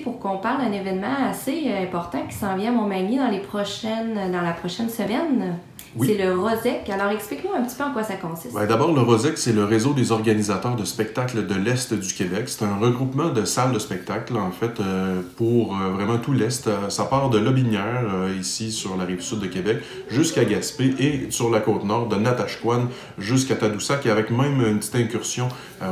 pour qu'on parle d'un événement assez important qui s'en vient à Montmagny dans la prochaine semaine. Oui. C'est le ROSEC. Alors, explique-nous un petit peu en quoi ça consiste. D'abord, le ROSEC, c'est le réseau des organisateurs de spectacles de l'Est du Québec. C'est un regroupement de salles de spectacle, en fait, pour vraiment tout l'Est. Ça part de Lobinière, ici, sur la rive sud de Québec, jusqu'à Gaspé et sur la côte nord, de Natashquan jusqu'à Tadoussac, avec même une petite incursion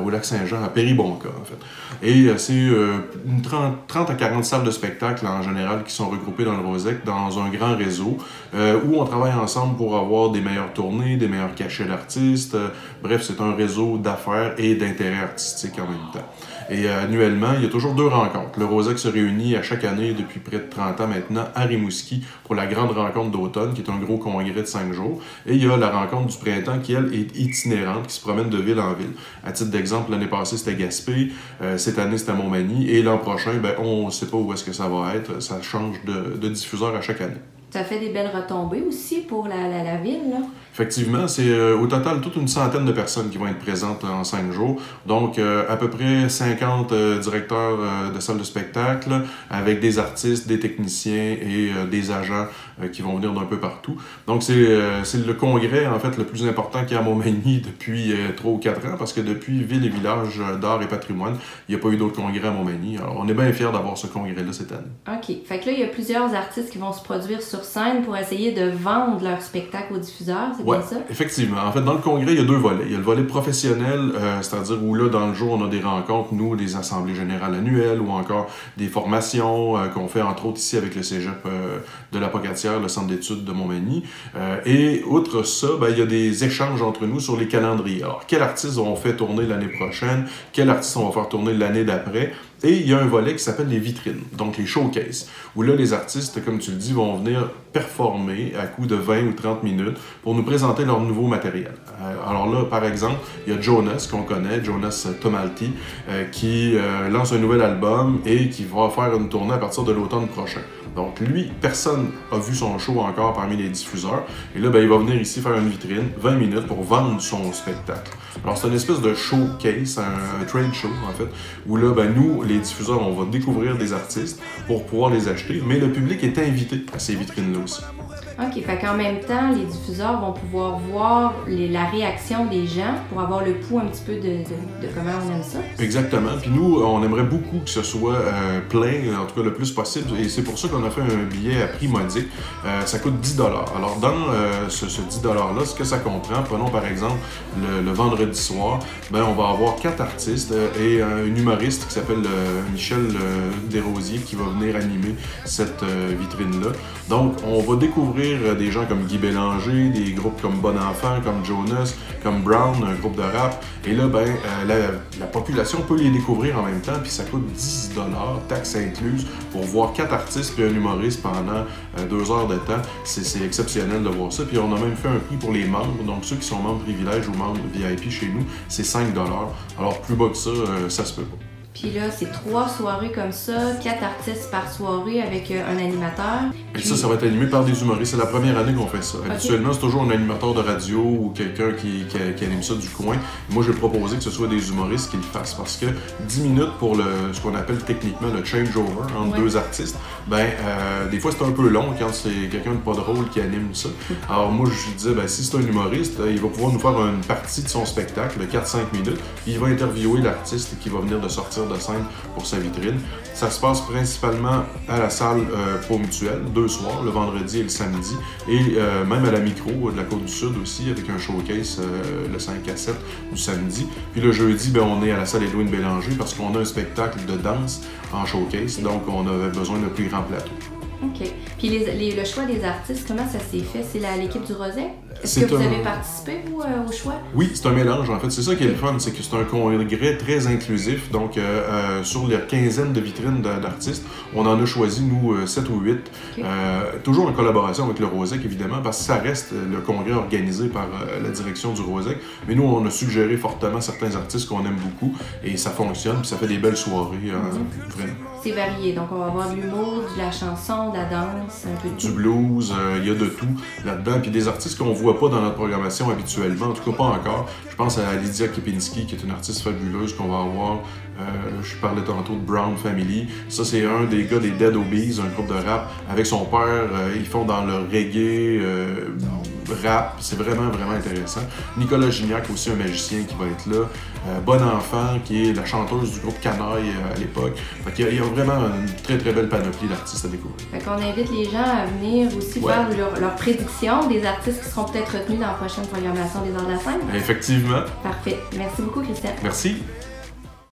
au lac Saint-Jean, à Péribonka, en fait. Et c'est une 30 à 40 salles de spectacle, en général, qui sont regroupées dans le ROSEC, dans un grand réseau, où on travaille ensemble pour avoir des meilleures tournées, des meilleurs cachets d'artistes. Bref, c'est un réseau d'affaires et d'intérêts artistiques en même temps. Et annuellement, il y a toujours 2 rencontres. Le ROSEC se réunit à chaque année depuis près de 30 ans maintenant à Rimouski pour la grande rencontre d'automne, qui est un gros congrès de 5 jours. Et il y a la rencontre du printemps qui, elle, est itinérante, qui se promène de ville en ville. À titre d'exemple, l'année passée, c'était Gaspé, cette année, c'était Montmagny, et l'an prochain, on ne sait pas où est-ce que ça va être. Ça change de diffuseur à chaque année. Ça fait des belles retombées aussi pour la ville, là. Effectivement, c'est au total toute une centaine de personnes qui vont être présentes en 5 jours. Donc, à peu près 50 directeurs de salles de spectacle avec des artistes, des techniciens et des agents qui vont venir d'un peu partout. Donc, c'est le congrès, en fait, le plus important qu'il y a à Montmagny depuis 3 ou 4 ans, parce que depuis Ville et Village d'art et patrimoine, il n'y a pas eu d'autres congrès à Montmagny. Alors, on est bien fiers d'avoir ce congrès-là cette année. OK. Fait que là, il y a plusieurs artistes qui vont se produire sur scène pour essayer de vendre leur spectacle aux diffuseurs. Oui, effectivement. En fait, dans le congrès, il y a 2 volets. Il y a le volet professionnel, c'est-à-dire où là, dans le jour, on a des rencontres, nous, des assemblées générales annuelles ou encore des formations qu'on fait, entre autres, ici avec le cégep de la Pocatière, le centre d'études de Montmagny. Et outre ça, il y a des échanges entre nous sur les calendriers. Alors, quel artiste on fait tourner l'année prochaine? Quel artiste on va faire tourner l'année d'après? Et il y a un volet qui s'appelle les vitrines, donc les showcases, où là, les artistes, comme tu le dis, vont venir performer à coup de 20 ou 30 minutes pour nous présenter leur nouveau matériel. Alors là, par exemple, il y a Jonas, qu'on connaît, Jonas Tomalti, qui lance un nouvel album et qui va faire une tournée à partir de l'automne prochain. Donc lui, personne n'a vu son show encore parmi les diffuseurs. Et là, il va venir ici faire une vitrine, 20 minutes, pour vendre son spectacle. Alors c'est une espèce de showcase, un trade show en fait, où là, nous, les diffuseurs, on va découvrir des artistes pour pouvoir les acheter, mais le public est invité à ces vitrines-là aussi. OK, fait qu'en même temps, les diffuseurs vont pouvoir voir la réaction des gens pour avoir le pouls un petit peu de comment on aime ça. Exactement. Puis nous, on aimerait beaucoup que ce soit plein, en tout cas le plus possible. Et c'est pour ça qu'on a fait un billet à prix modique. Ça coûte 10 $. Alors dans ce 10 $-là, ce que ça comprend, prenons par exemple le vendredi soir, on va avoir 4 artistes et un humoriste qui s'appelle Michel Desrosiers qui va venir animer cette vitrine-là. Donc on va découvrir des gens comme Guy Bélanger, des groupes comme Bon Enfant, comme Jonas, comme Brown, un groupe de rap. Et là, la population peut les découvrir en même temps, puis ça coûte 10 $, taxes incluses, pour voir 4 artistes puis un humoriste pendant 2 heures de temps. C'est exceptionnel de voir ça. Puis on a même fait un prix pour les membres, donc ceux qui sont membres privilèges ou membres VIP chez nous, c'est 5 $. Alors plus bas que ça, ça se peut pas. Puis là, c'est 3 soirées comme ça, 4 artistes par soirée avec un animateur. Puis ça va être animé par des humoristes. C'est la première année qu'on fait ça. Okay. Habituellement, c'est toujours un animateur de radio ou quelqu'un qui anime ça du coin. Moi, j'ai proposé que ce soit des humoristes qui le fassent parce que 10 minutes pour ce qu'on appelle techniquement le changeover entre 2 artistes, des fois, c'est un peu long quand c'est quelqu'un de pas drôle qui anime ça. Alors moi, je lui disais, si c'est un humoriste, il va pouvoir nous faire une partie de son spectacle de 4-5 minutes. Puis il va interviewer l'artiste qui va venir de sortir de scène pour sa vitrine. Ça se passe principalement à la salle Pau Mutuel, 2 soirs, le vendredi et le samedi, et même à la Micro de la Côte-du-Sud aussi, avec un showcase le 5 à 7 du samedi. Puis le jeudi, on est à la salle Édouine Bélanger parce qu'on a un spectacle de danse en showcase, donc on avait besoin d'un plus grand plateau. OK. Puis le choix des artistes, comment ça s'est fait? C'est l'équipe du ROSEC? Est-ce que vous avez participé, vous, au choix? Oui, c'est un mélange, en fait. C'est ça qui est le fun, c'est que c'est un congrès très inclusif. Donc, sur les quinzaine de vitrines d'artistes, on en a choisi, nous, 7 ou 8. Okay. Toujours en collaboration avec le ROSEC, évidemment, parce que ça reste le congrès organisé par la direction du ROSEC. Mais nous, on a suggéré fortement certains artistes qu'on aime beaucoup, et ça fonctionne, puis ça fait des belles soirées, vraiment. c'est varié. Donc, on va avoir de l'humour, de la chanson, de la danse, un peu de Du tout. blues, il y a de tout là-dedans. Puis des artistes qu'on voit pas dans notre programmation habituellement, en tout cas pas encore. Je pense à Lydia Kepinski, qui est une artiste fabuleuse qu'on va avoir. Je parlais tantôt de Brown Family. Ça, c'est un des gars des Dead Obies, un groupe de rap. Avec son père, ils font dans le reggae, rap. C'est vraiment, vraiment intéressant. Nicolas Gignac, aussi un magicien qui va être là. Bon Enfant, qui est la chanteuse du groupe Canaille à l'époque. Fait il y a vraiment une très, très belle panoplie d'artistes à découvrir. Fait qu'on invite les gens à venir aussi faire leurs prédictions des artistes qui seront peut-être retenus dans la prochaine programmation des Arts de la scène. Effectivement. Parfait. Merci beaucoup, Christian. Merci.